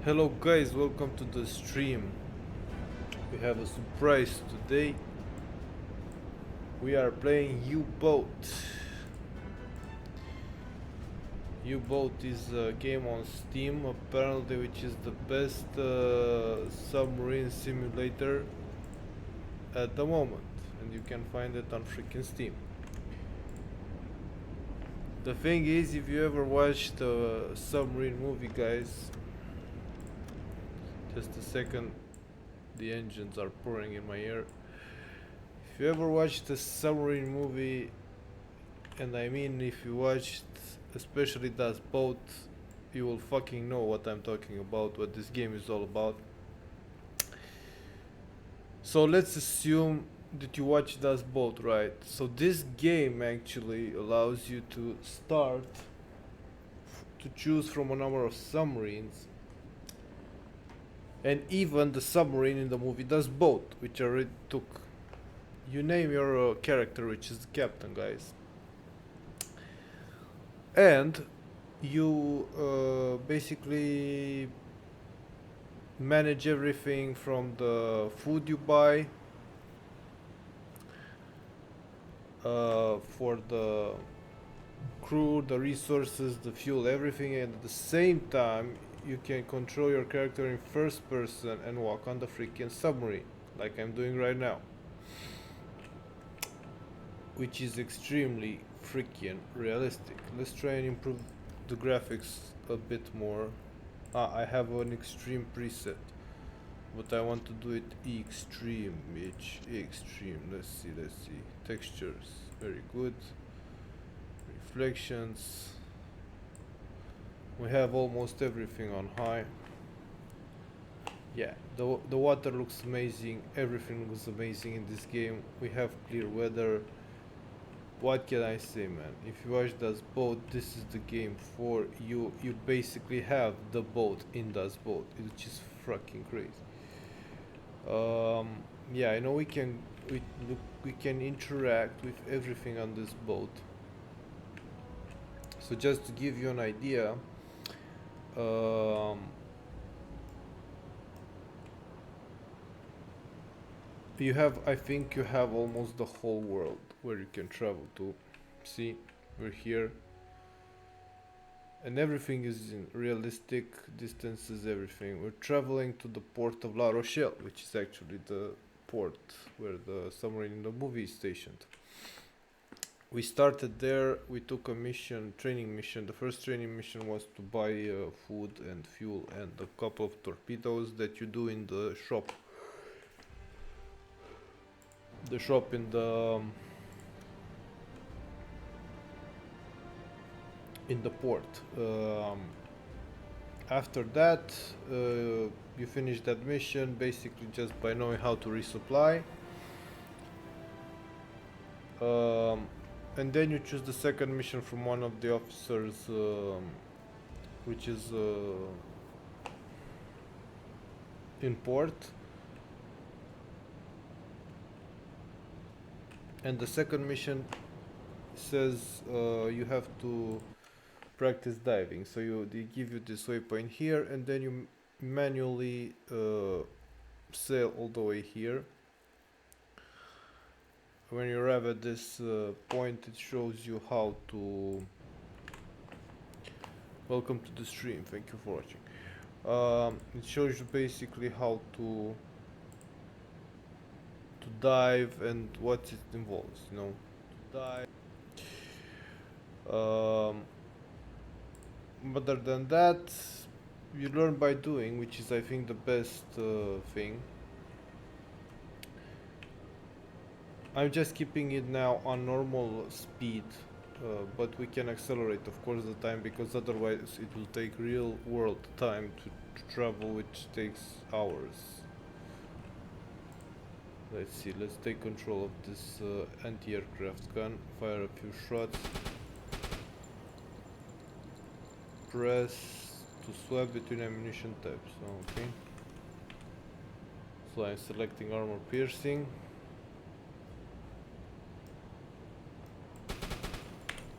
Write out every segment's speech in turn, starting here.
Hello guys, welcome to the stream. We have a surprise today. We are playing U-Boat. U-Boat is a game on Steam apparently, which is the best submarine simulator at the moment, and you can find it on freaking Steam. The thing is, if you ever watched the submarine movie, guys, just a second, the engines are pouring in my ear. If you ever watched the submarine movie, and I mean if you watched especially Das Boat, you will fucking know what I'm talking about, what this game is all about. So let's assume that you watched Das Boat, right? So this game actually allows you to start to choose from a number of submarines, and even the submarine in the movie Das Boat, which I already took. You name your character, which is the captain, guys, and you basically manage everything from the food you buy for the crew, the resources, the fuel, everything, and at the same time you can control your character in first person and walk on the freaking submarine like I'm doing right now, which is extremely freaking realistic. Let's try and improve the graphics a bit more. I have an extreme preset, but I want to do it extreme. Extreme. Let's see. Textures, very good. Reflections. We have almost everything on high. Yeah, the water looks amazing. Everything looks amazing in this game. We have clear weather. What can I say, man? If you watch Das Boat, this is the game for you. You basically have the boat in Das Boat, which is fucking crazy. Yeah, I know we can interact with everything on this boat. So just to give you an idea, I think you have almost the whole world where you can travel to. See, we're here, and everything is in realistic distances, everything. We're traveling to the port of La Rochelle, which is actually the port where the submarine in the movie is stationed. We started there, we took a training mission. The first training mission was to buy food and fuel and a couple of torpedoes that you do in the shop. The shop in the port. After that, you finish that mission basically just by knowing how to resupply. And then you choose the second mission from one of the officers, which is in port. And the second mission says you have to practice diving. So they give you this waypoint here, and then you manually sail all the way here. When you arrive at this point, it shows you how to... Welcome to the stream, thank you for watching. It shows you basically how to dive and what it involves, you know, to dive. Other than that, you learn by doing, which is I think the best thing. I'm just keeping it now on normal speed, but we can accelerate of course the time, because otherwise it will take real world time to travel, which takes hours. Let's see, let's take control of this anti-aircraft gun, fire a few shots, press to swap between ammunition types. Okay, so I'm selecting armor piercing,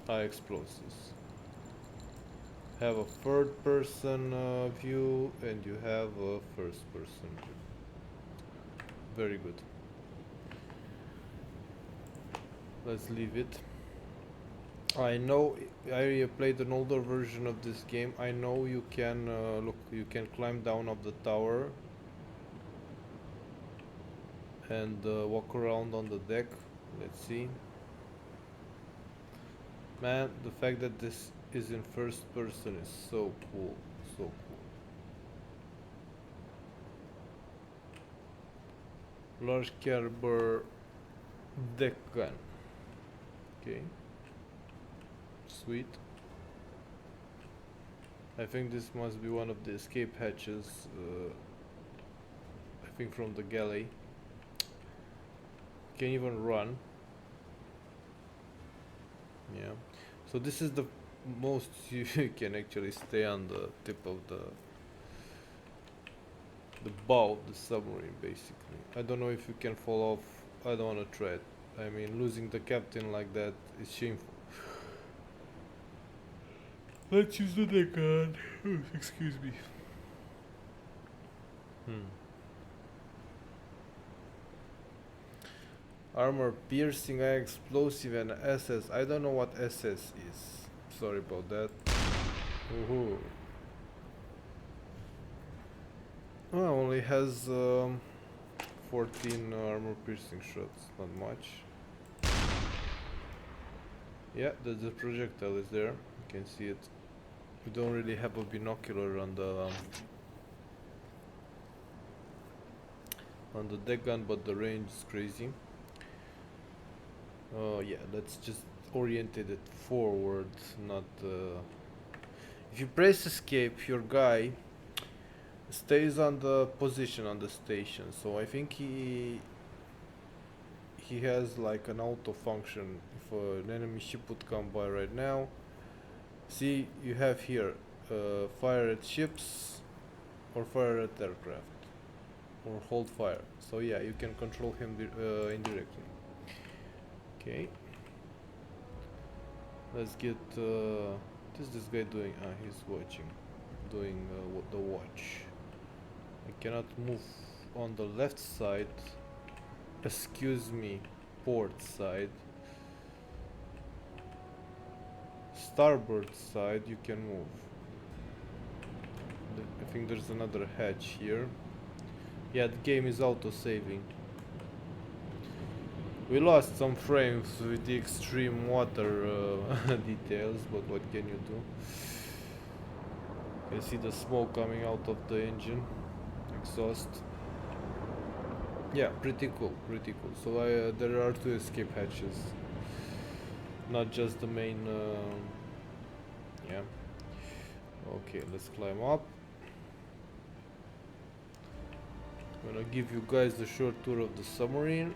high explosives, have a third person view and you have a first person view. Very good. Let's leave it. I know I played an older version of this game. I know you can look, you can climb down up the tower and walk around on the deck. Let's see. Man, the fact that this is in first person is so cool, so cool. Large caliber deck gun. Okay. Sweet. I think this must be one of the escape hatches. I think from the galley. Can even run. Yeah. So this is the most you can actually stay on the tip of the bow of the submarine, basically. I don't know if you can fall off. I don't want to try it. I mean, losing the captain like that is shameful. Let's use the deck gun. Excuse me. Armor piercing, explosive, and SS. I don't know what SS is. Sorry about that. Woohoo. Oh, only has 14 armor piercing shots. Not much. Yeah, the projectile is there. You can see it. We don't really have a binocular on the deck gun, but the range is crazy. Yeah, let's just orientate it forward, not if you press escape, your guy stays on the position on the station, so I think he has like an auto function. If an enemy ship would come by right now, see, you have here fire at ships or fire at aircraft or hold fire. So yeah, you can control him indirectly. Okay. Let's get. What is this guy doing? Ah, he's watching. Doing the watch. I cannot move on the left side. Excuse me, port side. Starboard side, you can move. I think there's another hatch here. Yeah, the game is auto-saving. We lost some frames with the extreme water details, but what can you do? You see the smoke coming out of the engine, exhaust. Yeah, pretty cool, pretty cool. So there are 2 escape hatches, not just the main. Yeah. Okay, let's climb up. I'm gonna give you guys a short tour of the submarine.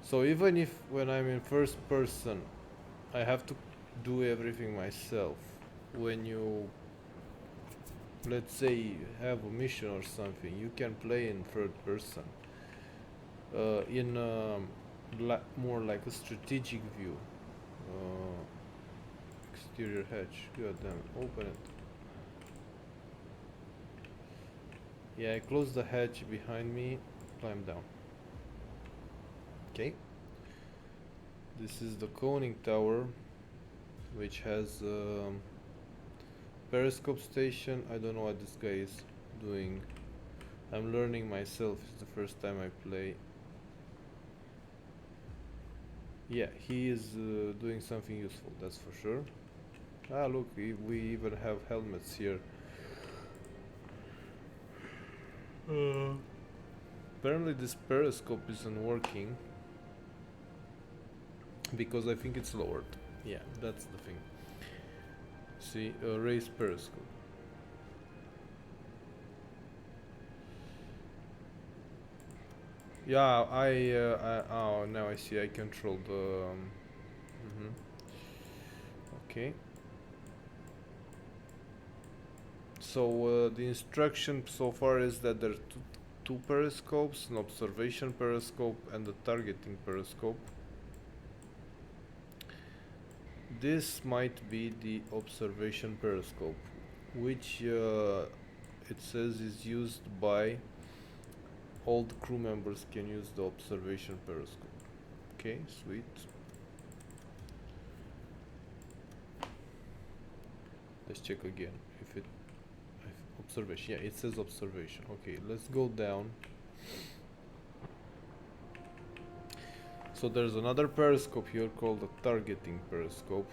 So even if when I'm in first person I have to do everything myself, when you, let's say, have a mission or something, you can play in third person in more like a strategic view. Exterior hatch, god damn it, open it. Yeah, I close the hatch behind me, climb down. Okay. This is the conning tower, which has periscope station. I don't know what this guy is doing. I'm learning myself. It's the first time I play. Yeah, he is doing something useful, that's for sure. Ah, look, we even have helmets here. Apparently this periscope isn't working because I think it's lowered. Yeah, that's the thing. See, raise periscope. Yeah, oh, now I see. I control the. Okay. So the instruction so far is that there are two periscopes, an observation periscope and a targeting periscope. this might be the observation periscope, which it says is used by all the crew members can use the observation periscope. Okay, sweet. Let's check again if it observation. Yeah, it says observation. Okay, let's go down. So there's another periscope here called the targeting periscope.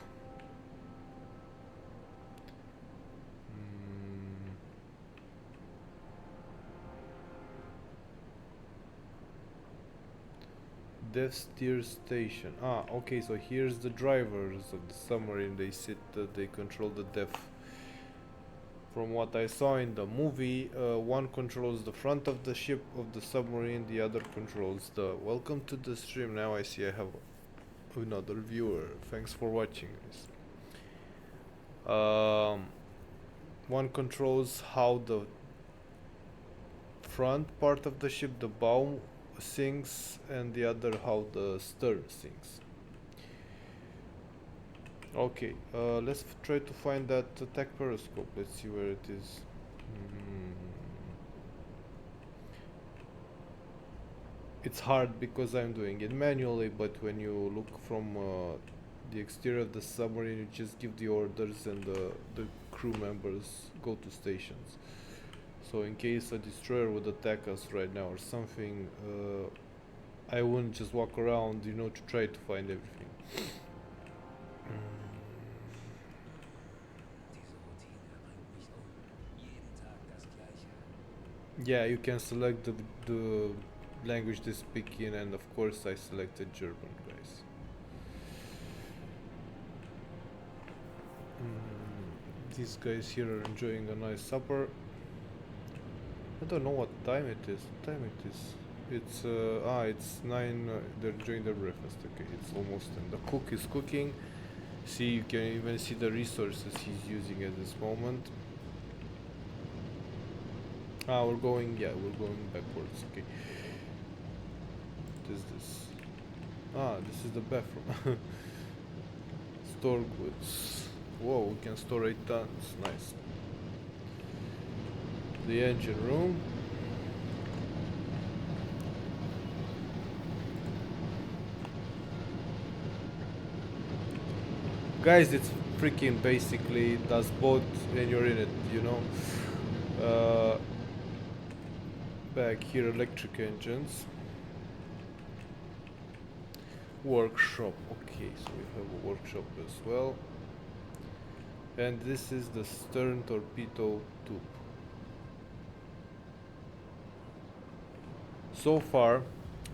Dev steer station. Ah, okay, so here's the drivers of the submarine. They sit, they control the dev. From what I saw in the movie, one controls the front of the ship of the submarine, the other controls the... Welcome to the stream. Now I see I have another viewer. Thanks for watching this. One controls how the front part of the ship, the bow, sinks, and the other how the stern sinks. Okay, let's try to find that attack periscope. Let's see where it is. It's hard because I'm doing it manually, but when you look from the exterior of the submarine, you just give the orders and the crew members go to stations. So in case a destroyer would attack us right now or something, I wouldn't just walk around, you know, to try to find everything. Yeah, you can select the language they speak in, and of course I selected German, guys. These guys here are enjoying a nice supper. I don't know what time it is. What time it is? It's 9. They're enjoying their breakfast. Okay, it's almost time. The cook is cooking. See, you can even see the resources he's using at this moment. We're going backwards. Okay. What is this? This is the bathroom. Store goods. Whoa, we can store 8 tons. Nice. The engine room. Guys, it's freaking basically does both when you're in it, you know. Back here, electric engines. Workshop. Okay, so we have a workshop as well. And this is the stern torpedo tube. So far,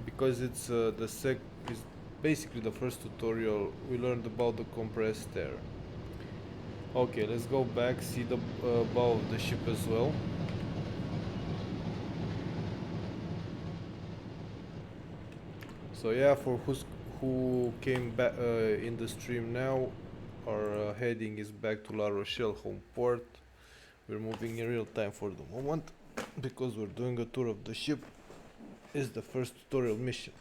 because it's is basically the first tutorial, we learned about the compressed air. Okay, let's go back, see the bow of the ship as well. So yeah, for who came back in the stream now, our heading is back to La Rochelle home port. We're moving in real time for the moment because we're doing a tour of the ship. It's the first tutorial mission.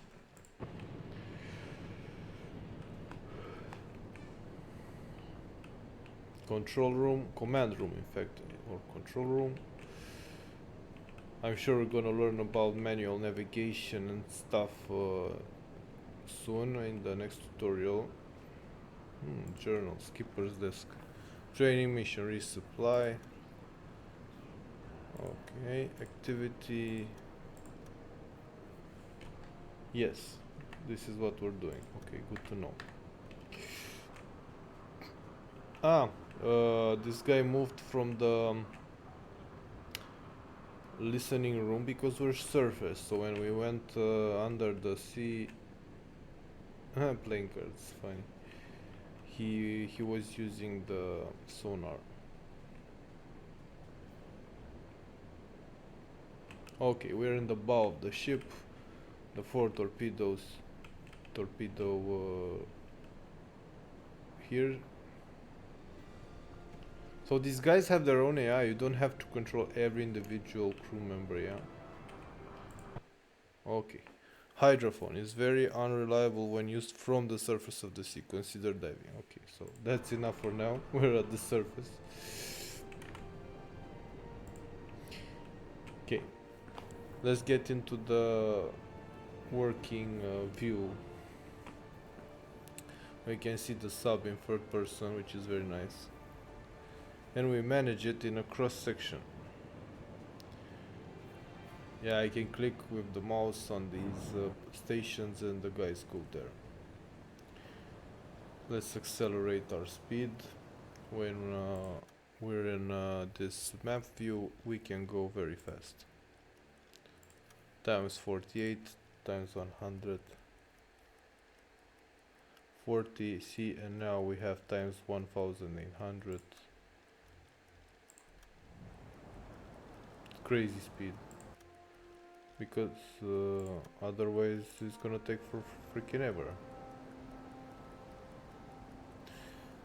Control room, command room in fact, or control room. I'm sure we're gonna learn about manual navigation and stuff soon in the next tutorial. Journal, skipper's desk, training mission, resupply. Okay, activity. Yes, this is what we're doing. Okay, good to know. This guy moved from the listening room because we're surface, so when we went under the sea, playing cards, funny. He was using the sonar. Okay, we're in the bow of the ship. The 4 torpedoes, here. So these guys have their own AI. You don't have to control every individual crew member, yeah? Okay. Hydrophone is very unreliable when used from the surface of the sea. Consider diving. Okay, so that's enough for now. We're at the surface. Okay, let's get into the working view. We can see the sub in third person, which is very nice. And we manage it in a cross section. Yeah, I can click with the mouse on these stations and the guys go there. Let's accelerate our speed. When we're in this map view, we can go very fast. Times 48, times 100. 40, see, and now we have times 1800. Crazy speed. Because otherwise it's gonna take for freaking ever.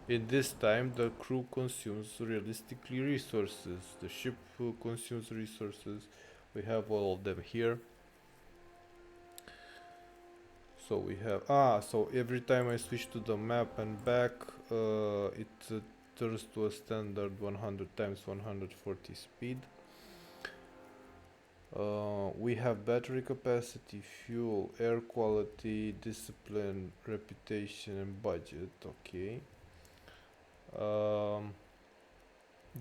In this time, the crew consumes realistically resources. The ship consumes resources. We have all of them here. So we have so every time I switch to the map and back, it turns to a standard 100 times 140 speed. We have battery capacity, fuel, air quality, discipline, reputation, and budget. Okay.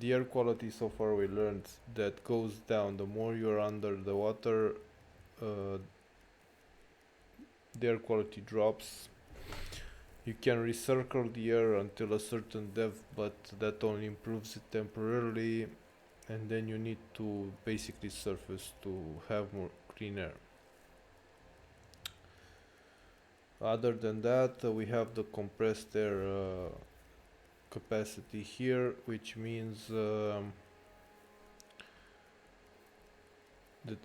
The air quality, so far we learned that goes down the more you're under the water. The air quality drops. You can recircle the air until a certain depth, but that only improves it temporarily, and then you need to basically surface to have more clean air. Other than that, we have the compressed air capacity here, which means that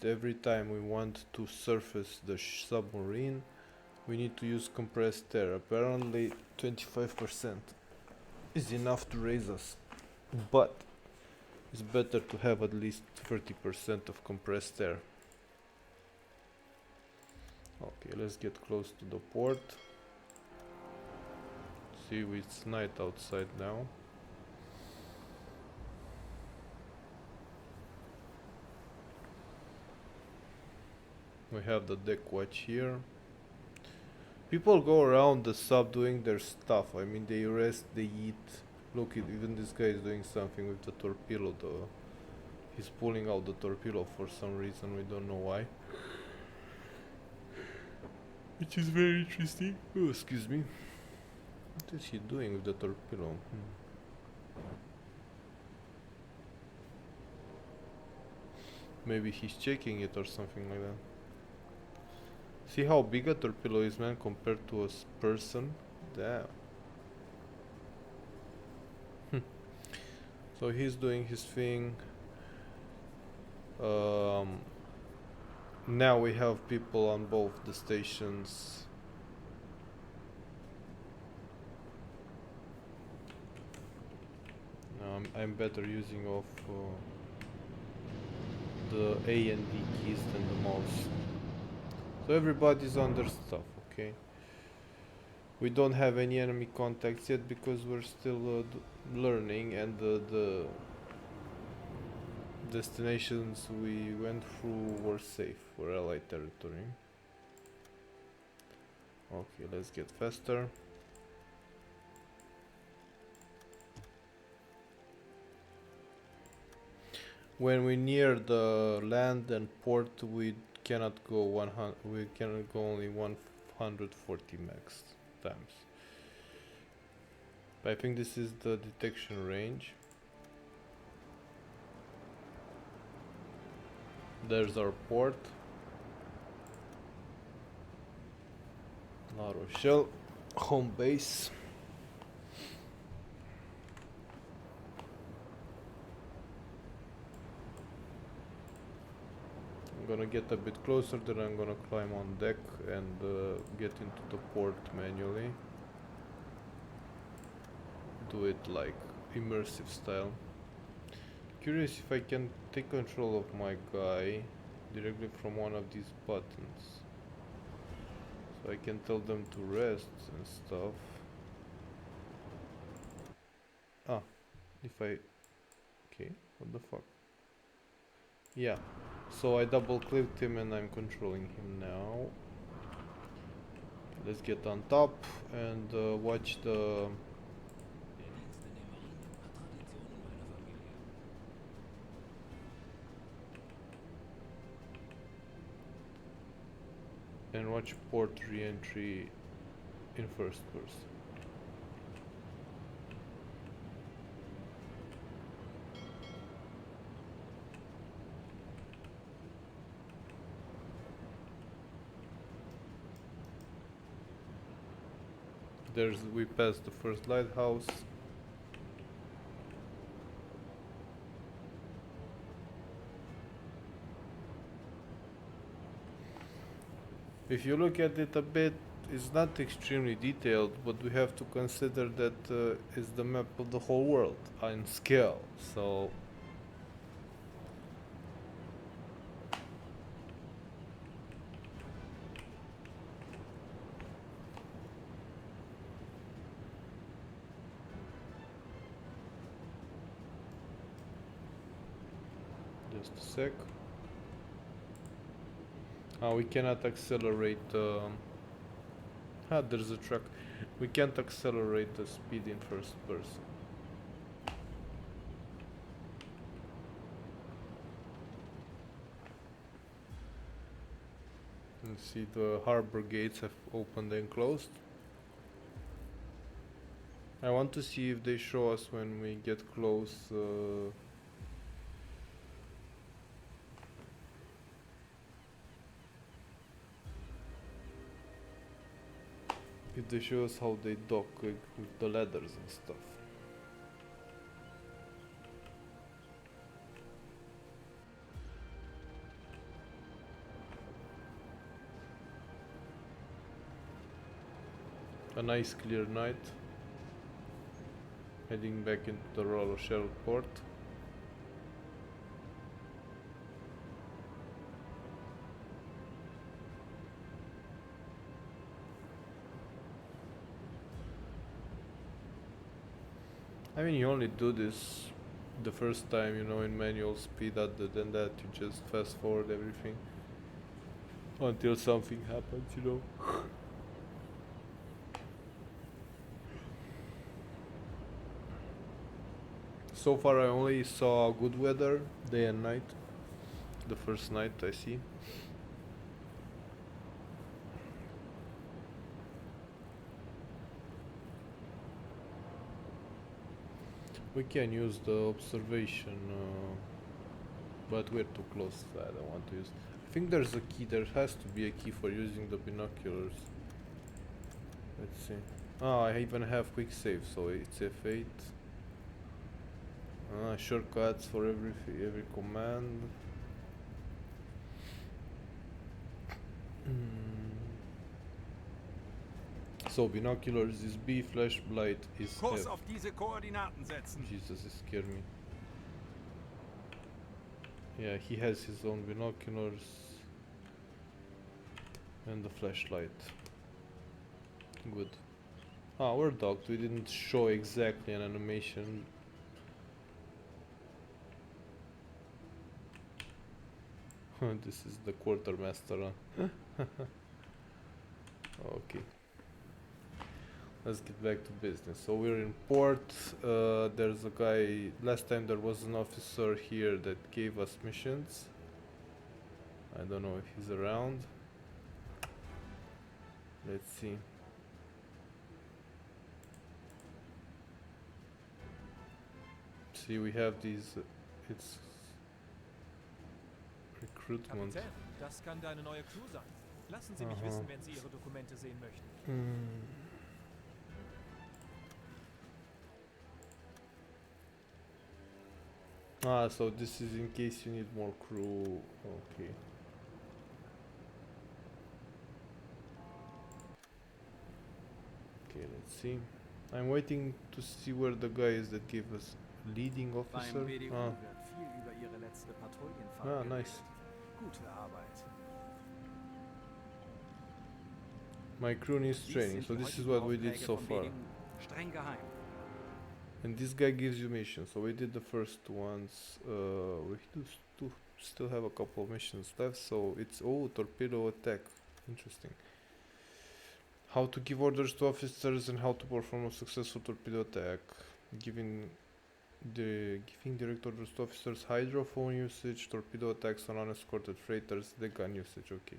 every time we want to surface the submarine, we need to use compressed air. Apparently 25% is enough to raise us, but it's better to have at least 30% of compressed air. Okay, let's get close to the port. See, it's night outside now. We have the deck watch here. People go around the sub doing their stuff. I mean, they rest, they eat. Look, even this guy is doing something with the torpedo though. He's pulling out the torpedo for some reason, we don't know why. Which is very interesting. Oh, excuse me. What is he doing with the torpedo? Maybe he's checking it or something like that. See how big a torpedo is, man, compared to a person? Damn. So he's doing his thing. Now we have people on both the stations. I'm better using of the A and D keys than the mouse. So everybody's on their stuff, okay? We don't have any enemy contacts yet because we're still learning, and the destinations we went through were safe, were allied territory. Okay, let's get faster. When we near the land and port, we cannot go 100. We can go only 140 max times. But I think this is the detection range. There's our port. La Rochelle, home base. I'm gonna get a bit closer, then I'm gonna climb on deck and get into the port manually. Do it like immersive style. Curious if I can take control of my guy directly from one of these buttons. So I can tell them to rest and stuff. Ah, if I... Okay, what the fuck? Yeah, so I double clicked him and I'm controlling him now. Let's get on top and watch the... and watch port re-entry in first person. We passed the first lighthouse. If you look at it a bit, it's not extremely detailed, but we have to consider that it's the map of the whole world on scale. So just a sec. We cannot accelerate. There's a truck. We can't accelerate the speed in first person. You see the harbor gates have opened and closed. I want to see if they show us when we get close. If they show us how they dock with the ladders and stuff. A nice clear night. Heading back into the Royal Shell port. I mean, you only do this the first time, you know, in manual speed. Other than that, you just fast forward everything until something happens, you know. So far I only saw good weather, day and night. The first night I see. We can use the observation, but we're too close, so I don't want to use. I think there's a key, there has to be a key for using the binoculars. Let's see. I even have quick save, so it's F8. Shortcuts for every command. So binoculars is B, flashlight is Kurs F. auf diese Koordinaten setzen. Jesus, it scared me. Yeah, he has his own binoculars and the flashlight. Good. We're docked. We didn't show exactly an animation. This is the quartermaster. Okay. Let's get back to business. So we're in port. There's a guy. Last time there was an officer here that gave us missions. I don't know if he's around. Let's see. See, we have these. It's recruitment. Kapitän, das kann deine neue Crew sein. Lassen Sie mich wissen, wenn Sie Ihre Dokumente sehen möchten. So this is in case you need more crew. Okay. Okay, let's see. I'm waiting to see where the guy is that gave us leading officer. Beim BDU wird viel über Ihre letzte Patrouillenfahrt Nice. geredet. Gute Arbeit. My crew needs Dies training, sind so die this is heutigen what we did Aufträge so vom far. BDU. Streng geheim. And this guy gives you missions, so we did the first ones. We still have a couple of missions left, so it's torpedo attack. Interesting. How to give orders to officers and how to perform a successful torpedo attack. Giving direct orders to officers, hydrophone usage, torpedo attacks on unescorted freighters, the gun usage. Okay.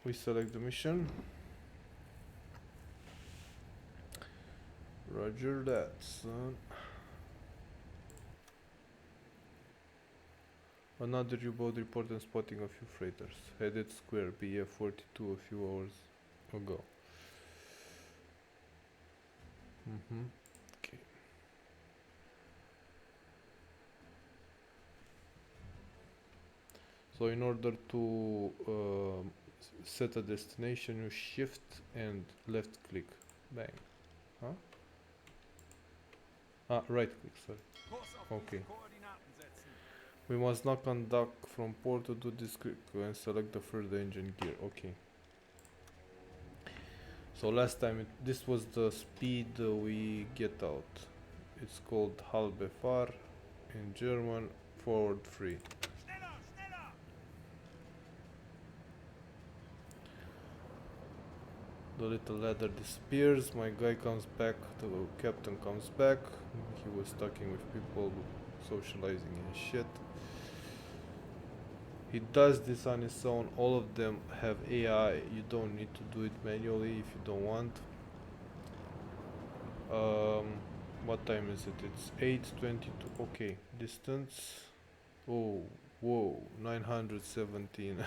We select the mission. Roger that, son. Another U-boat reported spotting a few freighters. Headed square, BF 42 a few hours ago. Okay. So in order to set a destination, you shift and left click. Bang. Huh? Ah, right click, sorry. Kurs auf Okay. diese Koordinaten setzen. We must knock on dock from port to do this click and select the first engine gear. Okay. So last time this was the speed we get out. It's called halbe Fahr in German, forward 3. Schneller, schneller! The little ladder disappears, my guy comes back, the captain comes back, he was talking with people, socializing and shit. He does this on his own, all of them have AI, you don't need to do it manually if you don't want. What time is it? It's 8:22, okay, distance, oh, whoa, 917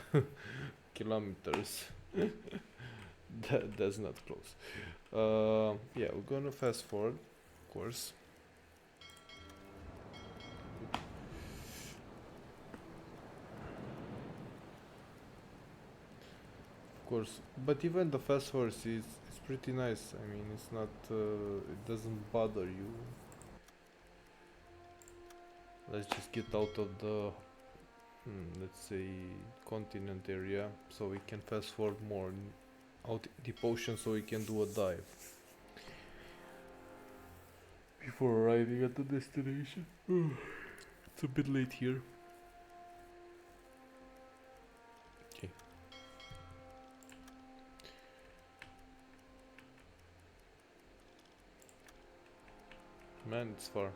kilometers. That's not close. Yeah, we're gonna fast forward, of course. Of course, but even the fast forward is pretty nice. I mean, it's not, it doesn't bother you. Let's just get out of the, let's say, continent area, so we can fast forward more. Out deep ocean, so we can do a dive before arriving at the destination. It's a bit late here. Okay. Man, it's far.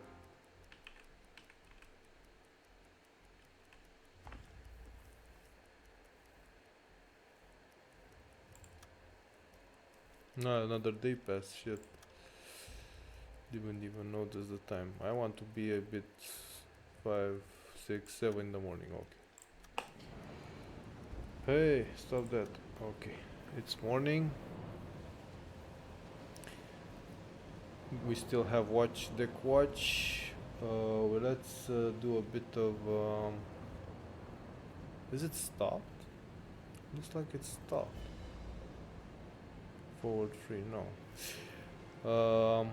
No, another day passed, shit. Didn't even notice the time. I want to be a bit 5, 6, 7 in the morning, okay. Hey, stop that. Okay, it's morning. We still have deck watch. Well, let's do a bit of, is it stopped? Looks like it's stopped. Forward 3, no.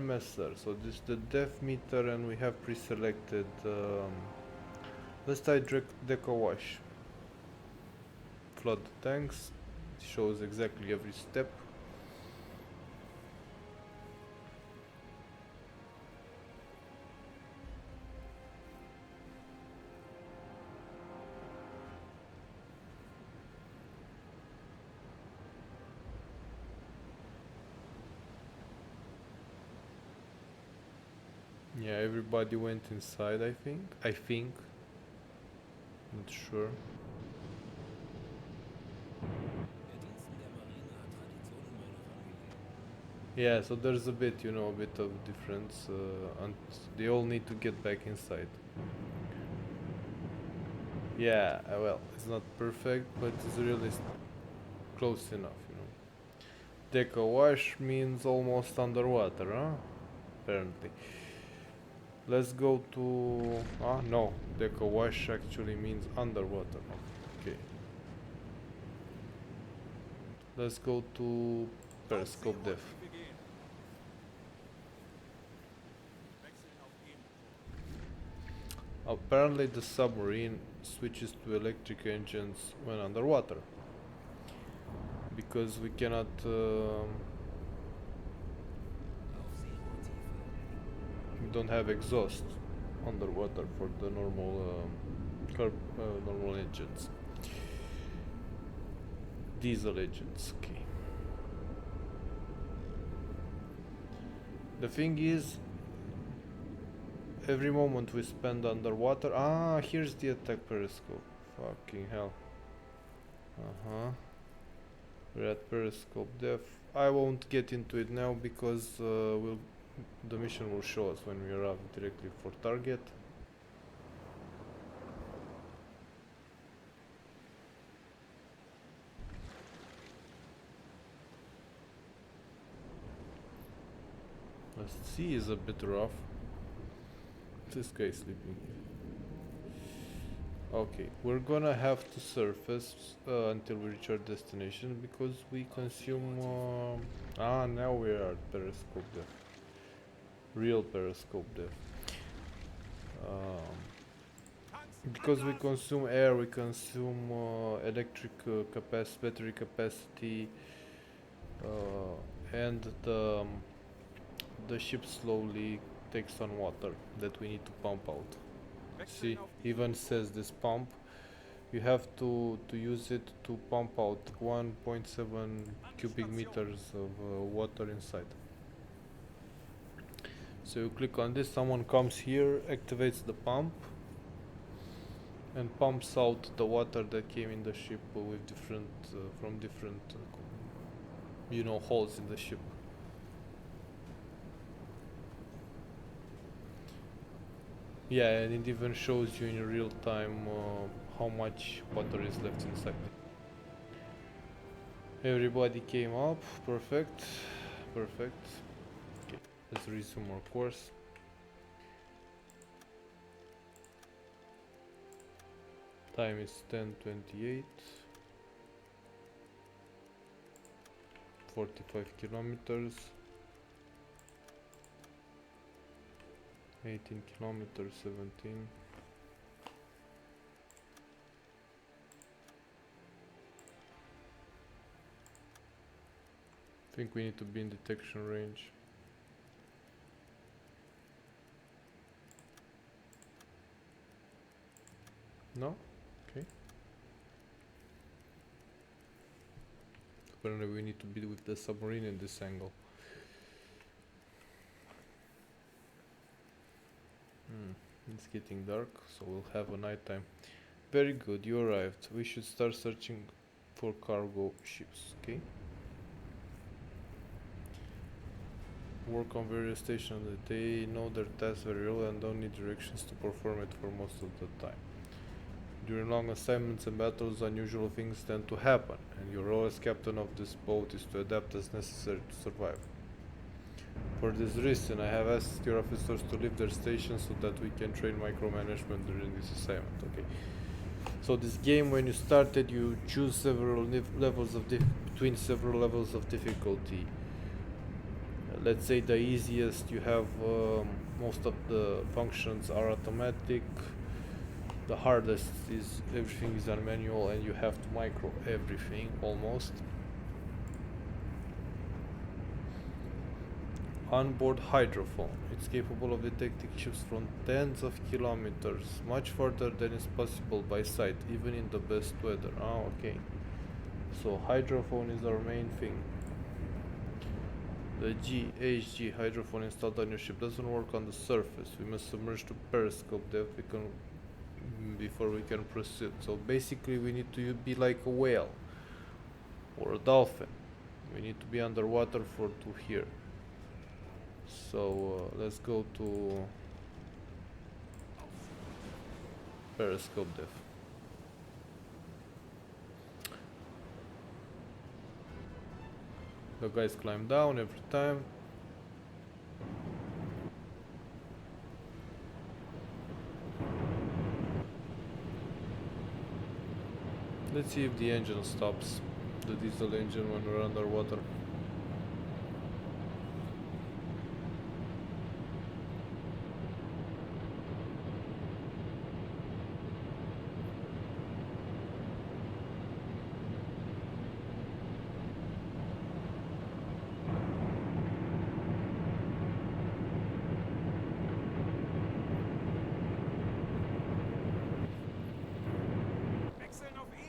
Messer, so this is the depth meter and we have pre-selected, let's try deco wash. Flood the tanks, it shows exactly every step. Yeah, everybody went inside, I think. Not sure. Yeah, so there's a bit, a bit of difference, and they all need to get back inside. Yeah, well, it's not perfect, but it's really close enough, Deco wash means almost underwater, huh? Apparently. Let's go to... no, deco wash actually means underwater. Okay. Let's go to periscope depth. Aufseerohrtiefe gehen. Wechseln auf E-Motor. Apparently the submarine switches to electric engines when underwater, because we cannot we don't have exhaust underwater for the normal normal engines, diesel engines. Okay. The thing is, every moment we spend underwater. Ah, here's the attack periscope. Fucking hell. We're at periscope depth. I won't get into it now because the mission will show us when we arrive directly for target. The sea is a bit rough. This guy is sleeping. Okay, we're gonna have to surface until we reach our destination because we consume. Now we are at periscope depth. Real periscope depth. Because we consume air, we consume electric battery capacity, and the ship slowly takes on water that we need to pump out. See, even says this pump. You have to use it to pump out 1.7 cubic meters of water inside. So you click on this, someone comes here, activates the pump, and pumps out the water that came in the ship with different from different holes in the ship. Yeah, and it even shows you in real time how much water is left inside. Everybody came up, perfect. Okay, let's resume our course. Time is 10:28. 45 kilometers. 18 kilometers, 17. I think we need to be in detection range. No? Okay. Apparently we need to be with the submarine in this angle. It's getting dark, so we'll have a night time. Very good, you arrived. We should start searching for cargo ships, okay? Work on various stations. They know their tasks very well and don't need directions to perform it for most of the time. During long assignments and battles, unusual things tend to happen, and your role as captain of this boat is to adapt as necessary to survive. For this reason, I have asked your officers to leave their stations so that we can train micromanagement during this assignment. Okay. So this game, when you started, you choose several levels of between several levels of difficulty. Let's say the easiest, you have most of the functions are automatic. The hardest is everything is on manual, and you have to micro everything almost. Onboard hydrophone. It's capable of detecting ships from tens of kilometers, much further than is possible by sight, even in the best weather. Okay. So hydrophone is our main thing. The GHG hydrophone installed on your ship doesn't work on the surface. We must submerge to periscope depth before we can proceed. So basically we need to be like a whale or a dolphin. We need to be underwater to hear. So let's go to periscope depth. The guys climb down every time. Let's see if the engine stops, the diesel engine, when we're underwater.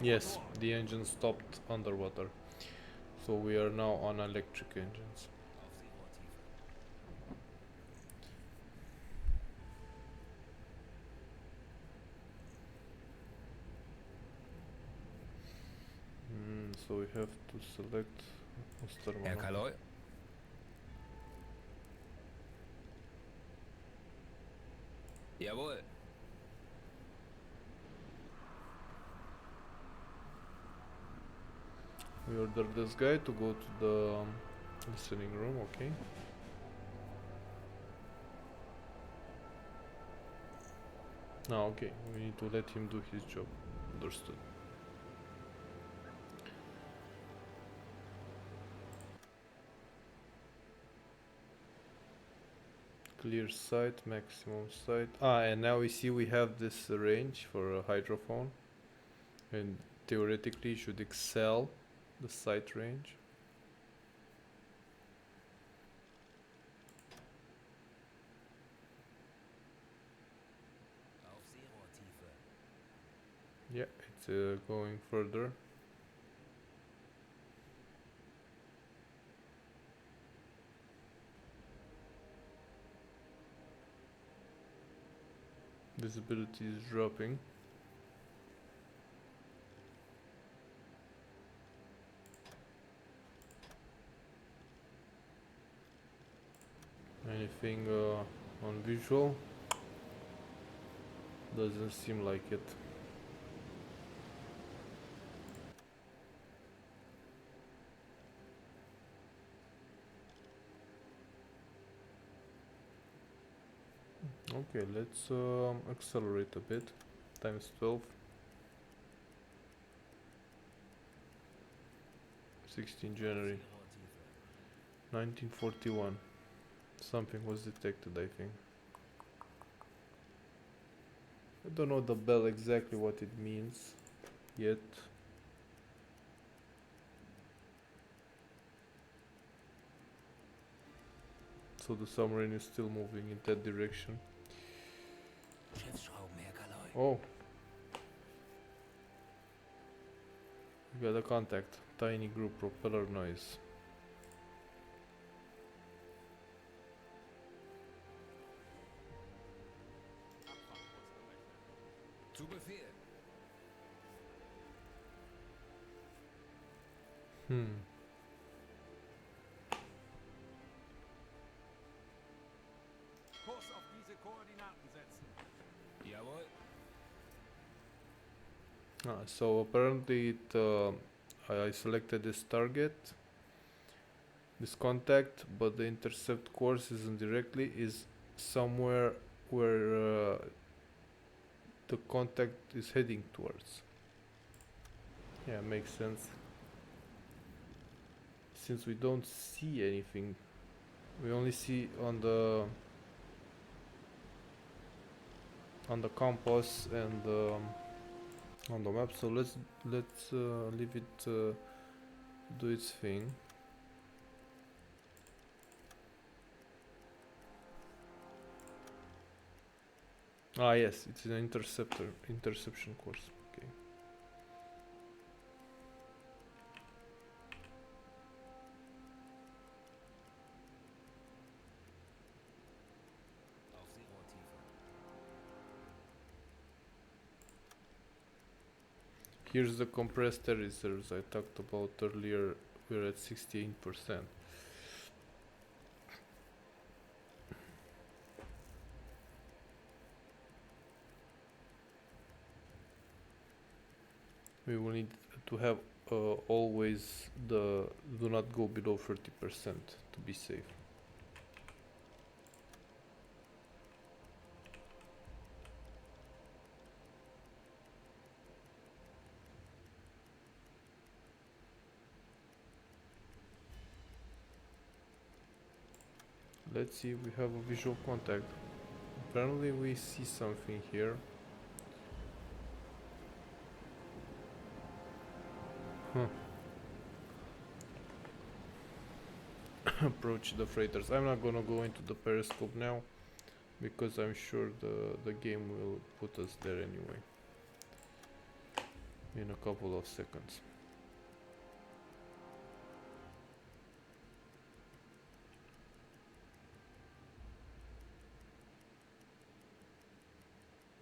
Yes, the engine stopped underwater. So we are now on electric engines. So we have to select Herr Ostermann. Kaloy? Jawohl. We order this guy to go to the listening room, okay. Now, okay, we need to let him do his job. Understood. Clear sight, maximum sight. And now we see we have this range for a hydrophone. And theoretically should excel the sight range. Yeah, it's going further. Visibility is dropping. Anything on visual? Doesn't seem like it. Okay, let's accelerate a bit. Times 12. 16 January 1941. Something was detected, I think. I don't know the bell exactly what it means yet. So the submarine is still moving in that direction. Schiffsschrauben, Herr Kaloy. Oh. We got a contact. Tiny group propeller noise. Zu Befehl. Kurs auf diese Koordinaten setzen. Jawohl. So apparently I selected this target, this contact, but the intercept course isn't directly, is somewhere where the contact is heading towards. Yeah, makes sense. Since we don't see anything, we only see on the compass and on the map. So let's leave it do its thing. Yes, it's an interception course. Okay. Auf Seerohrtiefe. Here's the compressed air reserves I talked about earlier. We're at 68%. We will need to have always do not go below 30% to be safe. Let's see if we have a visual contact. Apparently we see something here. Huh. Approach the freighters. I'm not gonna go into the periscope now because I'm sure the game will put us there anyway. in a couple of seconds.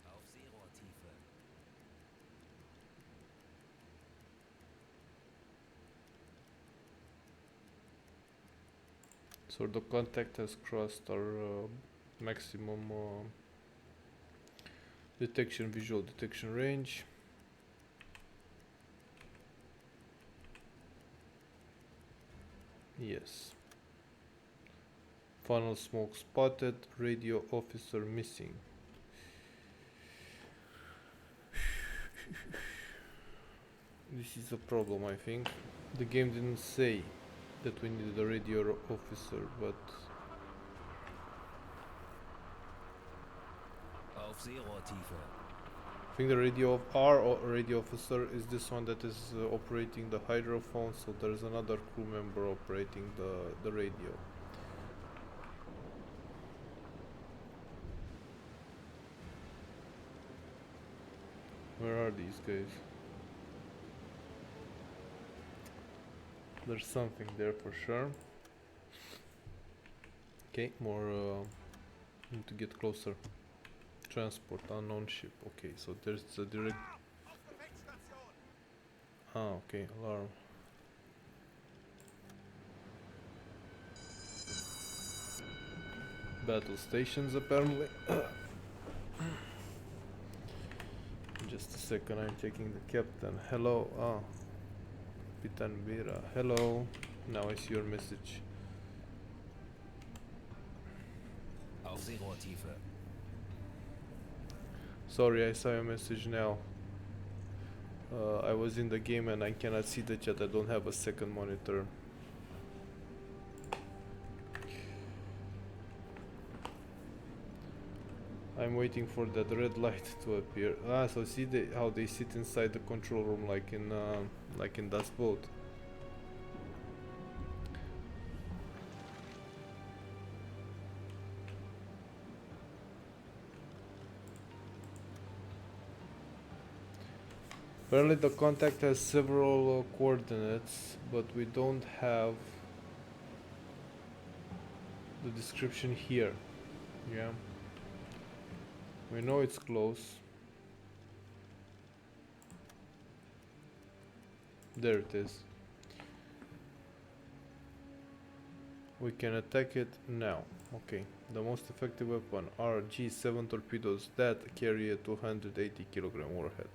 Auf Seerohrtiefe. So the contact has crossed our maximum visual detection range. Yes. Funnel smoke spotted, radio officer missing. This is a problem, I think. The game didn't say that we needed a radio officer, but Auf Seerohrtiefe. I think the radio officer is this one that is operating the hydrophone, so there's another crew member operating the radio. Where are these guys? There's something there for sure. Okay, more need to get closer. Transport, unknown ship. Okay, so there's a direct... Ah, okay, alarm. Battle stations apparently. Just a second, I'm taking the captain. Hello, Pitan Bira. Hello. Now I see your message. Auf Seerohrtiefe. Sorry, I saw your message now. I was in the game and I cannot see the chat. I don't have a second monitor. I'm waiting for that red light to appear. Ah, so see how they sit inside the control room like in Das Boat. Apparently the contact has several coordinates, but we don't have the description here. Yeah. We know it's close. There it is. We can attack it now. Okay. The most effective weapon are G7 torpedoes that carry a 280 kilogram warhead.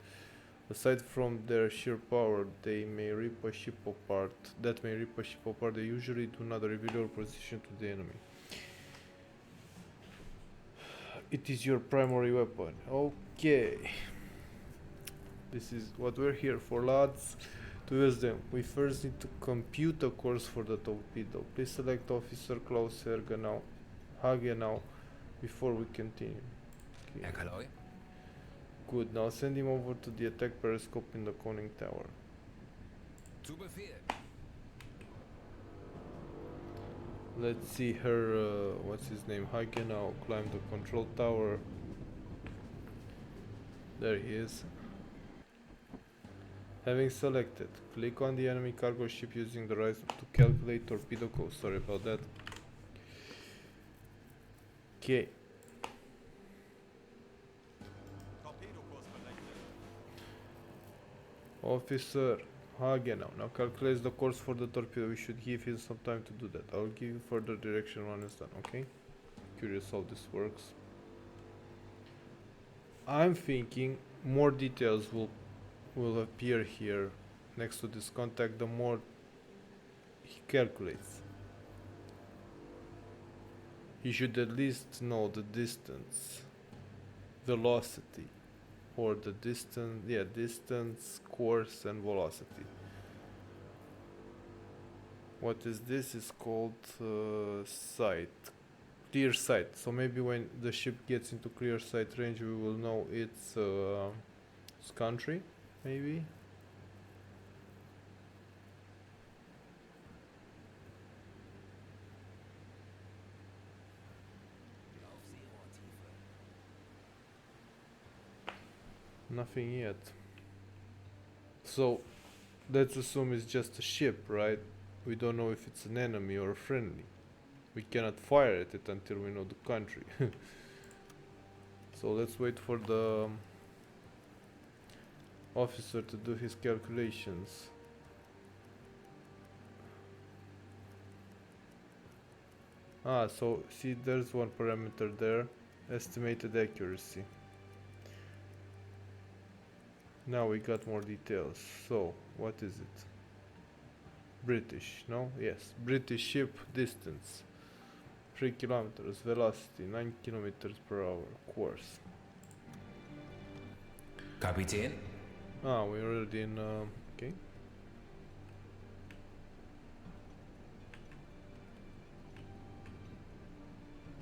Aside from their sheer power, they may rip a ship apart. They usually do not reveal your position to the enemy. It is your primary weapon. Okay. This is what we're here for, lads. To use them, we first need to compute a course for the torpedo. Please select Officer Klaus Hagenau before we continue. Okay. Herr Kaloi? Good, now send him over to the attack periscope in the conning tower. Zu Befehl. Let's see her, what's his name, Hagenau, climb the control tower. There he is. Having selected, click on the enemy cargo ship using the right to calculate torpedo course. Sorry about that. Okay. Officer Hagenau now calculates the course for the torpedo. We should give him some time to do that. I'll give you further direction when it's done, okay? Curious how this works. I'm thinking more details will appear here next to this contact the more he calculates. He should at least know the distance, velocity, or the distance, course and velocity. What is this? Is called sight, clear sight. So maybe when the ship gets into clear sight range we will know its country, maybe. Auf Seerohrtiefe. Nothing yet. So let's assume it's just a ship, right? We don't know if it's an enemy or a friendly. We cannot fire at it until we know the country. So let's wait for the officer to do his calculations. Ah, so see, there's one parameter there, estimated accuracy. Now we got more details. So what is it? British, no? Yes, British ship, distance 3 kilometers, velocity 9 kilometers per hour, course. Kapitän? Ah, we're already in. Okay.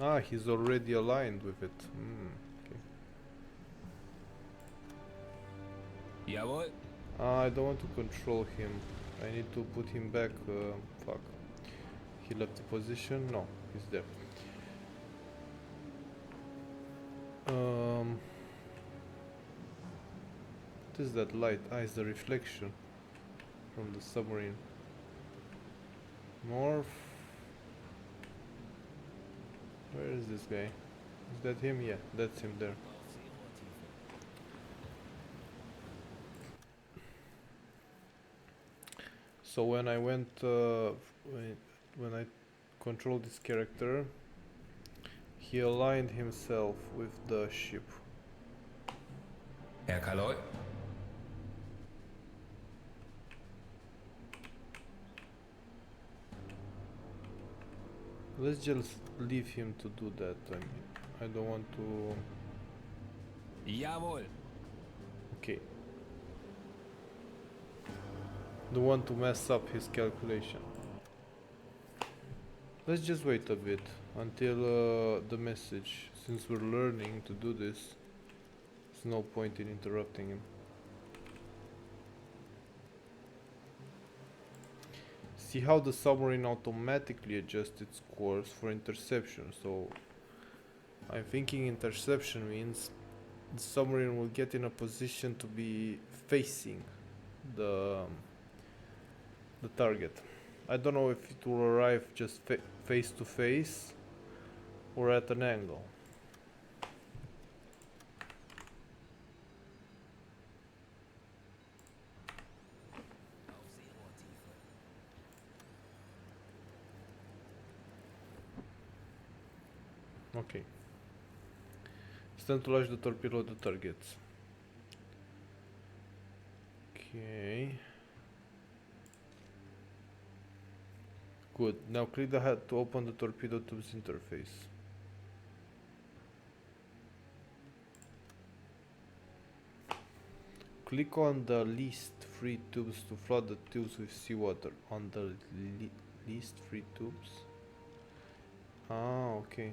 Ah, he's already aligned with it. Okay. Jawohl. Ah, I don't want to control him. I need to put him back. Fuck. He left the position. No, he's there. What is that light? Ah, it's the reflection from the submarine. Morph. Where is this guy? Is that him? Yeah, that's him there. So when I went, when I controlled this character, he aligned himself with the ship. Herr Kaloy? Let's just leave him to do that. I mean, I don't want to. Jawohl. Okay. Don't want to mess up his calculation. Let's just wait a bit until the message. Since we're learning to do this, there's no point in interrupting him. See how the submarine automatically adjusts its course for interception. So I'm thinking interception means the submarine will get in a position to be facing the target. I don't know if it will arrive just face to face or at an angle. Ok. Stand to launch the torpedo at the targets. Okay. Good. Now click the hat to open the torpedo tubes interface. Click on the least free tubes to flood the tubes with seawater. On the least free tubes? Ah, okay.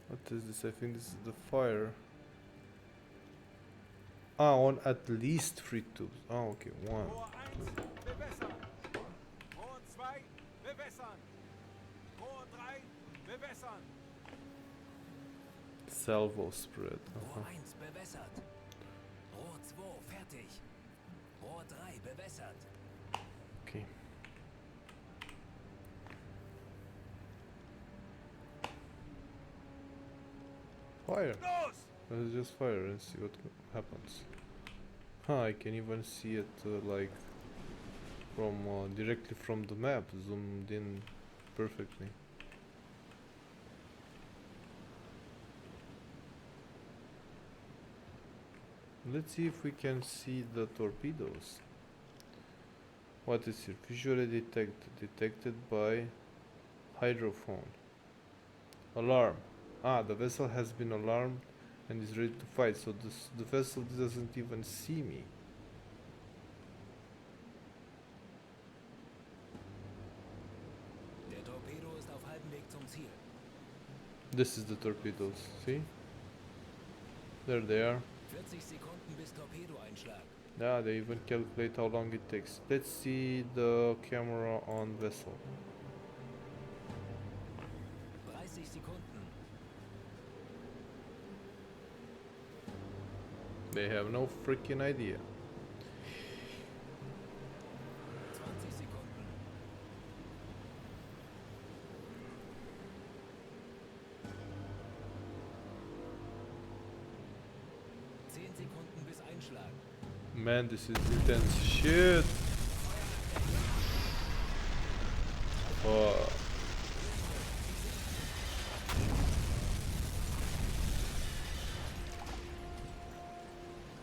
What is this? I think this is the fire. Ah, on at least 3 tubes. Oh, okay. 1. Rohr 1, bewässern. Rohr 2, bewässern. Rohr 3, bewässern. Salvo spread. Rohr 1 bewässert. Rohr 2 fertig. Rohr 3 bewässert. Okay. Fire. Los! Let's just fire and see what happens. Huh, I can even see it like from directly from the map, zoomed in perfectly. Let's see if we can see the torpedoes. What is it? Visually detected by hydrophone. Alarm. Ah, the vessel has been alarmed and is ready to fight, so the vessel doesn't even see me. Der Torpedo ist auf halbem Weg zum Ziel. This is the torpedoes, see? There they are. 40 Sekunden bis Torpedoeinschlag. Yeah, they even calculate how long it takes. Let's see the camera on vessel. 30 Sekunden. They have no freaking idea. 20 Sekunden. 10 Sekunden bis Einschlag. Man, this is intense shit. Fuck.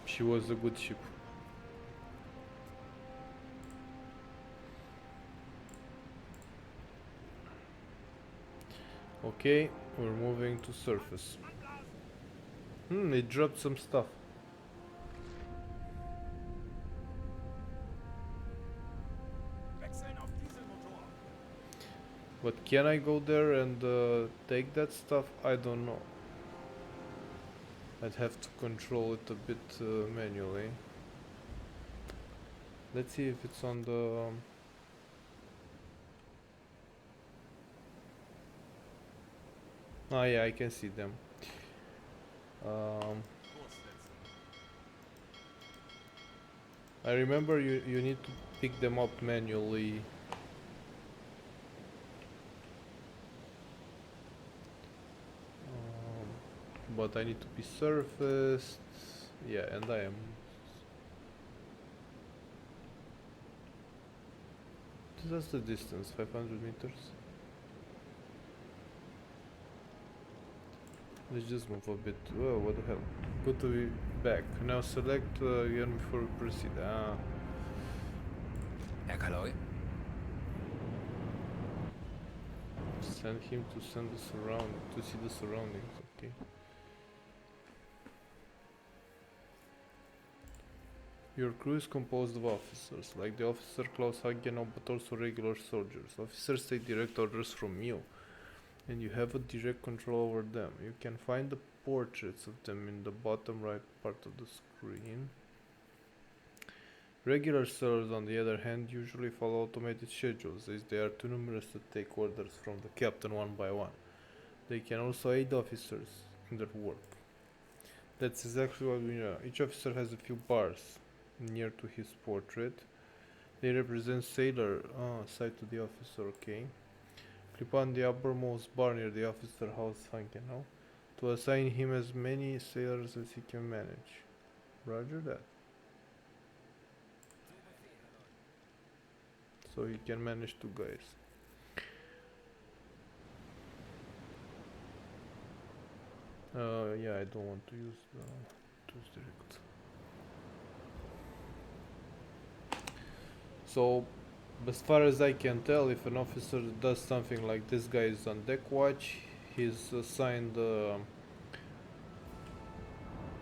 She was a good ship. Okay, we're moving to surface. It dropped some stuff. Wechseln auf Dieselmotor. But can I go there and take that stuff? I don't know. I'd have to control it a bit manually. Let's see if it's on the... Oh yeah, I can see them. I remember you need to pick them up manually. But I need to be surfaced. Yeah, and I am. That's the distance, 500 meters. Let's just move a bit. Oh, what the hell? Good to be back. Now select again before we proceed. Ah, Herr Kaloy? send him to send us around to see the surroundings. Okay. Your crew is composed of officers, like the officer Klaus Hagenau, but also regular soldiers. Officers take direct orders from you, and you have a direct control over them. You can find the portraits of them in the bottom right part of the screen. Regular sailors, on the other hand, usually follow automated schedules, as they are too numerous to take orders from the captain one by one. They can also aid officers in their work. That's exactly what we know. Each officer has a few bars near to his portrait. They represent sailor. Side to the officer, okay. Click on the uppermost bar near the officer house Hankenau to assign him as many sailors as he can manage. Roger that. So he can manage 2 guys. Yeah, I don't want to use the choose direct. So, as far as I can tell, if an officer does something like this guy is on deck watch, he's assigned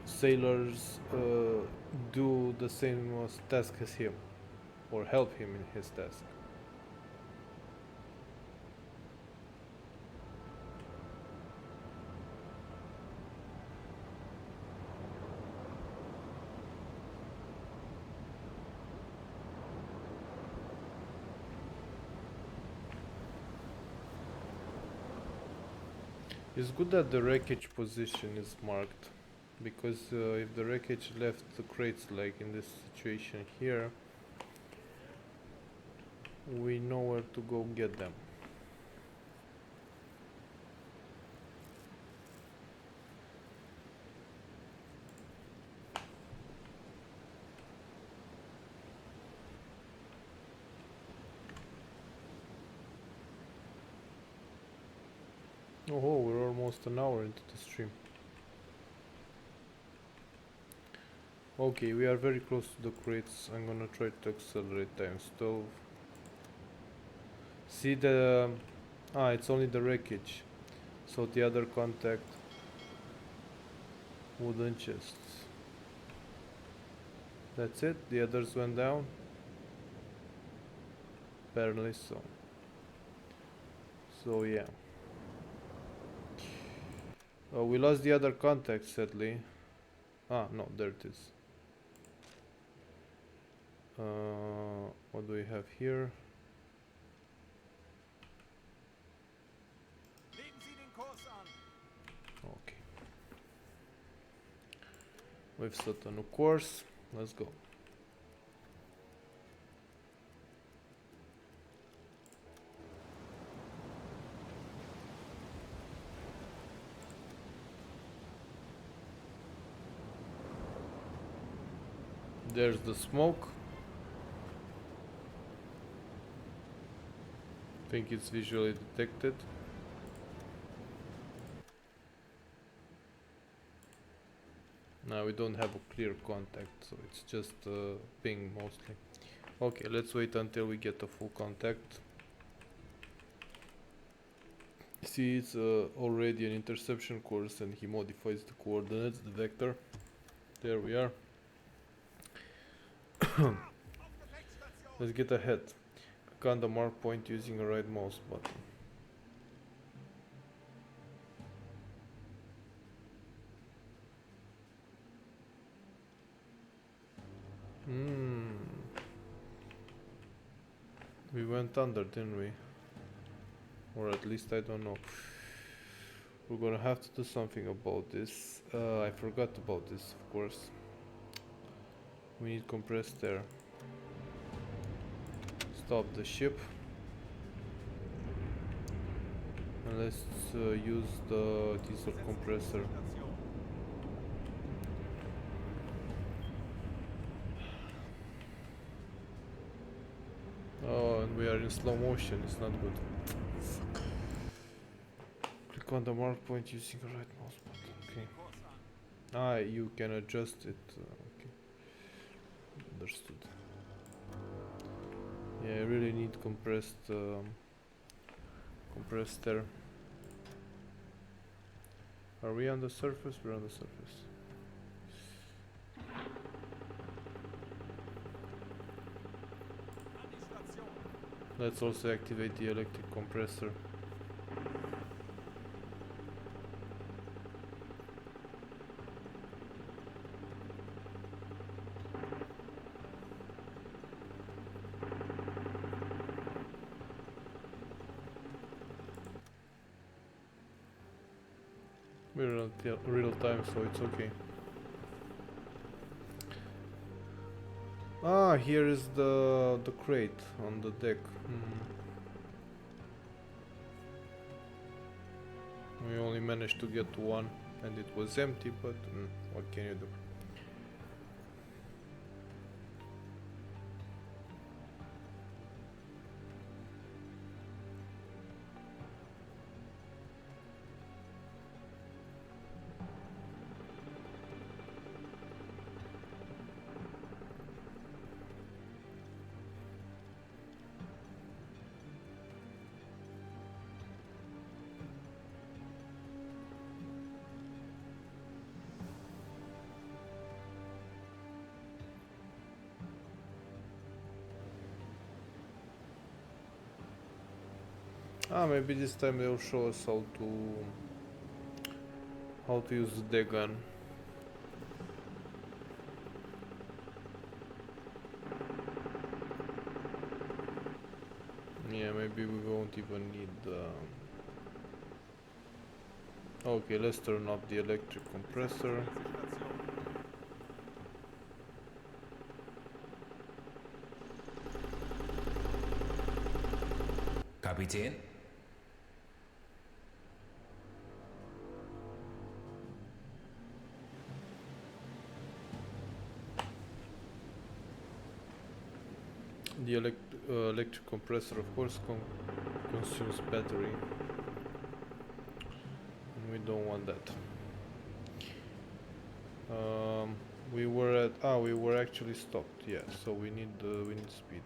sailors do the same task as him, or help him in his task. It's good that the wreckage position is marked, because if the wreckage left the crates like in this situation here, we know where to go get them. Oh, we're almost an hour into the stream. Okay, we are very close to the crates. I'm gonna try to accelerate times 12. See the... it's only the wreckage. So the other contact... Wooden chests. That's it? The others went down? Apparently so. So yeah. We lost the other contact, sadly. Ah, no, there it is. What do we have here? Legen Sie den Kurs an. Okay. We've set a new course. Let's go. There's the smoke. I think it's visually detected. Now we don't have a clear contact, so it's just ping mostly. Okay, let's wait until we get a full contact. See, it's already an interception course and he modifies the coordinates, the vector. There we are. Let's get ahead. Click on the mark point using a right mouse button. We went under, didn't we? Or at least I don't know. We're gonna have to do something about this. I forgot about this, of course. We need compressed air. Stop the ship. And let's use the diesel compressor. Oh, and we are in slow motion, it's not good. Click on the mark point using the right mouse button. Okay. Ah, you can adjust it. Okay. Understood. Yeah, I really need compressed air. Are we on the surface? We're on the surface. Let's also activate the electric compressor. We're at real time, so it's okay. Ah, here is the crate on the deck. We only managed to get one, and it was empty. But what can you do? Ah, maybe this time they'll show us how to use the gun. Yeah, maybe we won't even need the... Okay, let's turn off the electric compressor. Kapitän? The electric compressor, of course, consumes battery, and we don't want that. We were actually stopped. Yeah, so we need speed.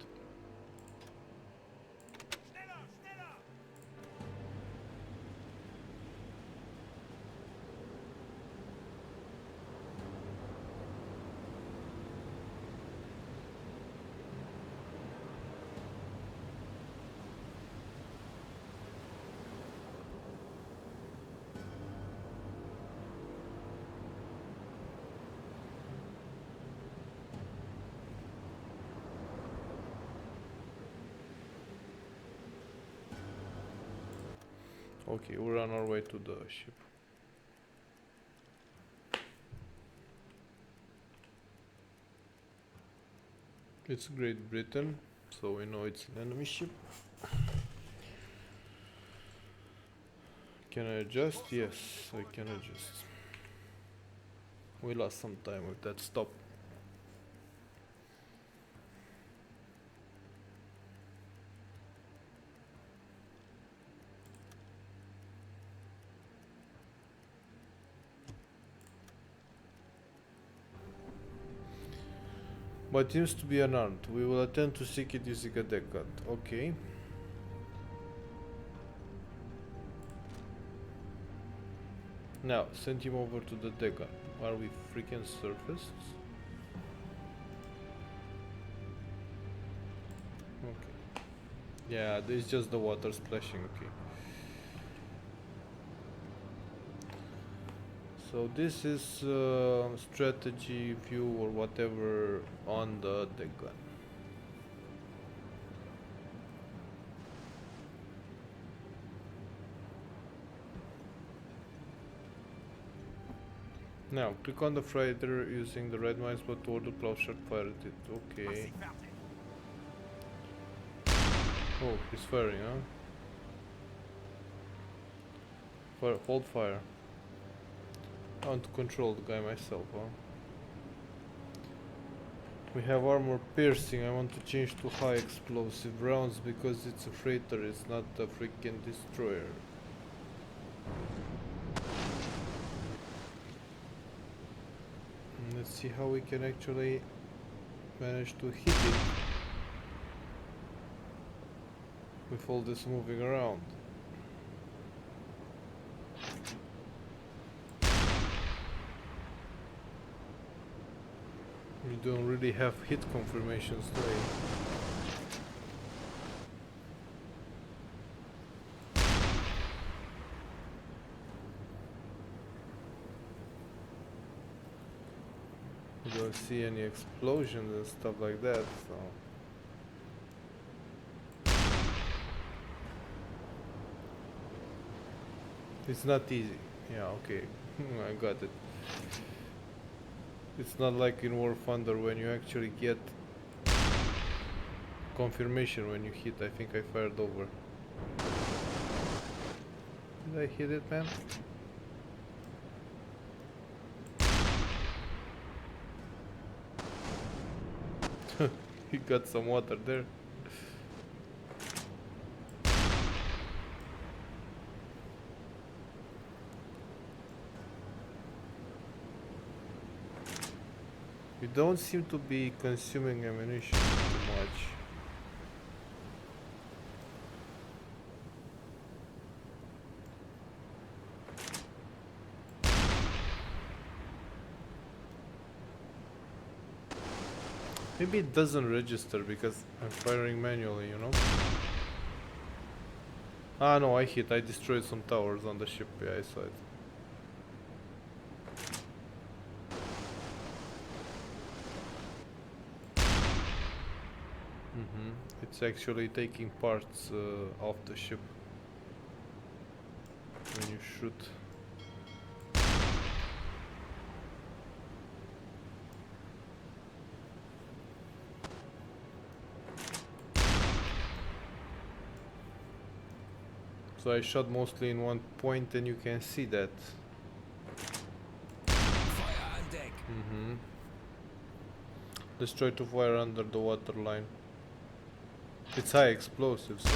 Okay, we're on our way to the ship. It's Great Britain, so we know it's an enemy ship. Can I adjust? Yes, I can adjust. We lost some time with that stop. But seems to be unarmed. We will attempt to seek it using a deck gun. Okay. Now, send him over to the deck gun. Are we freaking surfaced? Okay. Yeah, this is just the water splashing, okay. So this is strategy view or whatever on the deck gun. Now, click on the freighter using the red mouse but toward the Plowshark fired it. Mach Okay. sie fertig. Oh, he's firing, huh? Fire, hold fire. I want to control the guy myself, huh? We have armor piercing. I want to change to high explosive rounds because it's a freighter, it's not a freaking destroyer. Let's see how we can actually manage to hit it with all this moving around. We don't really have hit confirmations today. We don't see any explosions and stuff like that, so. It's not easy. Yeah, okay. I got it. It's not like in War Thunder when you actually get confirmation when you hit. I think I fired over. Did I hit it, man? He got some water there. We don't seem to be consuming ammunition too much. Maybe it doesn't register because I'm firing manually, you know? Ah no, I hit. I destroyed some towers on the ship. Yeah, I saw it. It's actually taking parts off the ship when you shoot. So I shot mostly in one point and you can see that. Feuer an Deck. Let's try to fire under the water line. It's high explosive, so.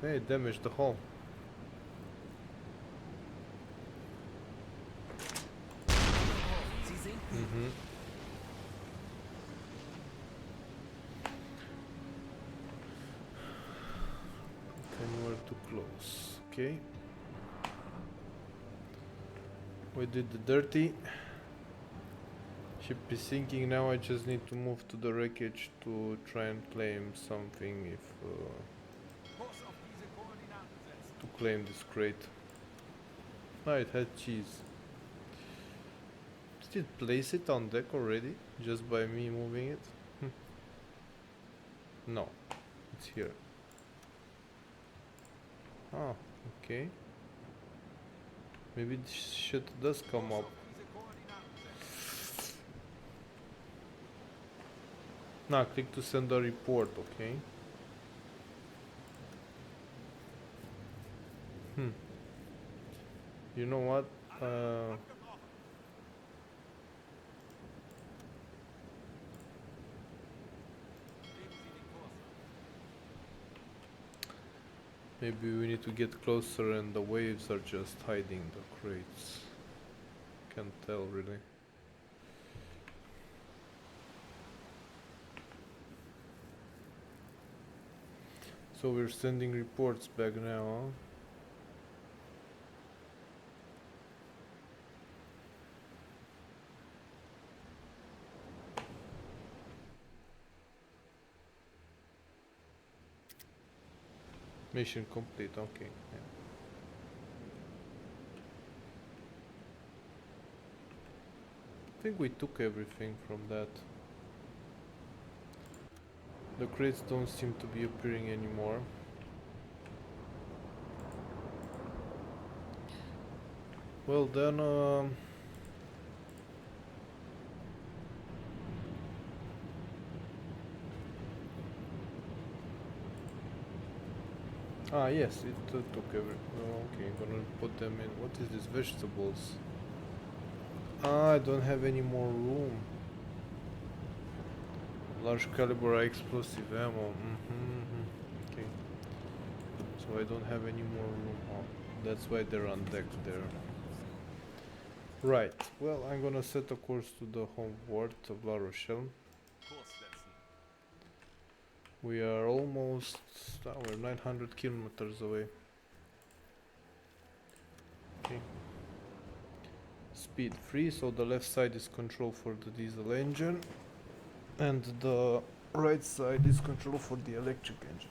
Hey, it damaged the hull. Sie sinken. Anywhere too close. Okay. We did the dirty. Ship is sinking now. I just need to move to the wreckage to try and claim something if Kurs auf diese Koordinaten setzen. to claim this crate. Ah, it had cheese. Did it place it on deck already? Just by me moving it? No. It's here. Ah, okay. Maybe this shit does come Kurs up. auf diese Koordinaten setzen. Now click to send a report, okay? Hmm. You know what? Abgebrochen. Geben Sie den Kurs an. Maybe we need to get closer and the waves are just hiding the crates. Can't tell really. So we're sending reports back now, huh? Mission complete, okay. Yeah. I think we took everything from that. The crates don't seem to be appearing anymore. Well then, ah yes, it took every. Oh, okay, gonna put them in. What is this? Vegetables. Ah, I don't have any more room. Large caliber explosive ammo. Okay. So I don't have any more room. Oh, that's why they're on deck there. Right. Well, I'm gonna set a course to the home port of La Rochelle. Kurs setzen. We are almost. We're 900 kilometers away. Okay. Speed free, so the left side is control for the diesel engine, and the right side is control for the electric engine.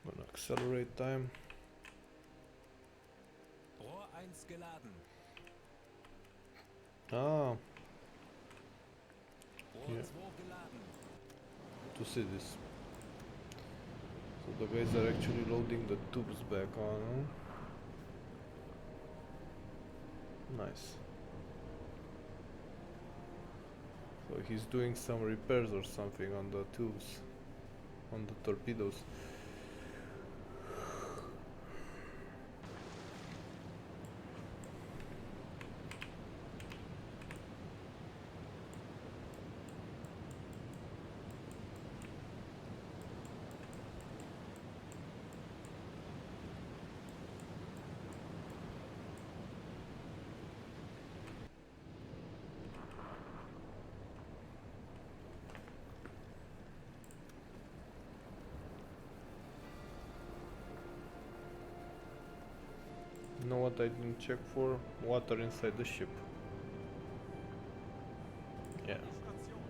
Gonna accelerate time. Rohr 1 geladen. Ah, Rohr Yeah. 2 geladen. to see this. So the guys are actually loading the tubes back on. Huh? Nice. So he's doing some repairs or something on the tubes, on the torpedoes. You know what I didn't check for? Water inside the ship. Yeah. Die Station.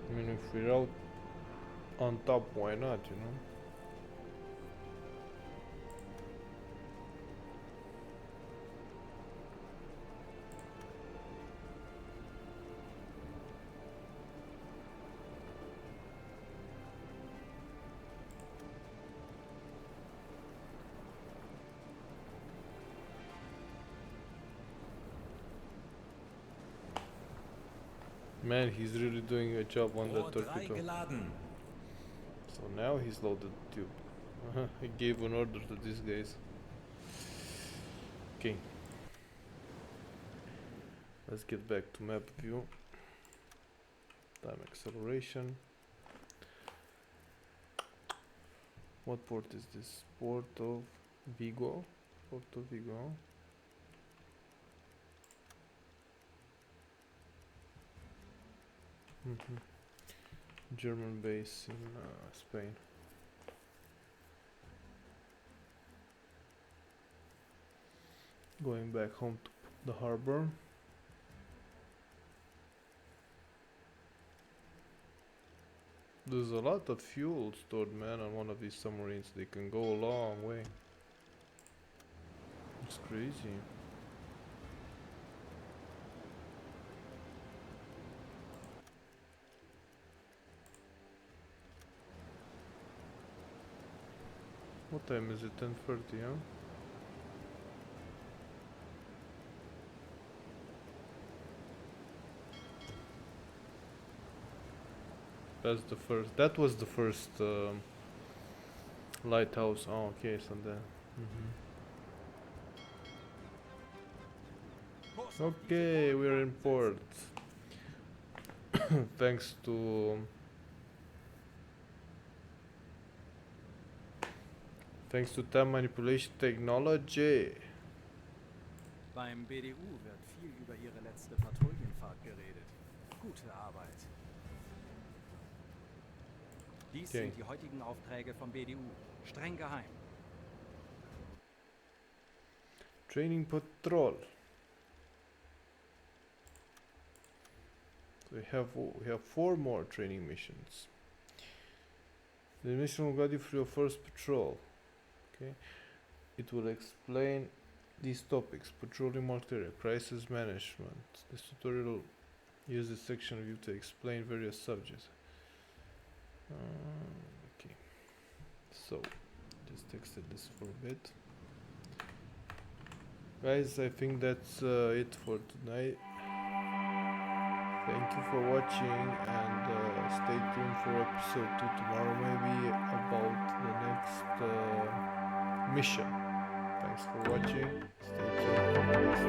I mean, if we're out on top, why not, you know? Man, he's really doing a job on that Rohr 3 torpedo. geladen. So now he's loaded too. He gave an order to these guys. Okay. Let's get back to map view. Time acceleration. What port is this? Port of Vigo. Port of Vigo. German base in Spain. Going back home to the harbor. There's a lot of fuel stored, man, on one of these submarines. They can go a long way. It's crazy. What time is it? 10:30, huh? That's the first. That was the first lighthouse. Oh, okay, so then. Kurs auf diese Okay, we're in Koordinaten port. setzen. Thanks to. Thanks to time manipulation technology. Beim BDU wird viel über Ihre letzte Patrouillenfahrt geredet. Gute Arbeit. Dies Okay. sind die heutigen Aufträge vom BDU. Streng geheim. Training patrol. So we have 4 more training missions. The mission will guide you through your first patrol. Okay. It will explain these topics: patrolling area, crisis management. This tutorial uses this section of you to explain various subjects. Okay. So, just texted this for a bit. Guys, I think that's it for tonight. Thank you for watching, and stay tuned for episode 2 tomorrow, maybe about the next mission. Thanks for watching. Stay tuned.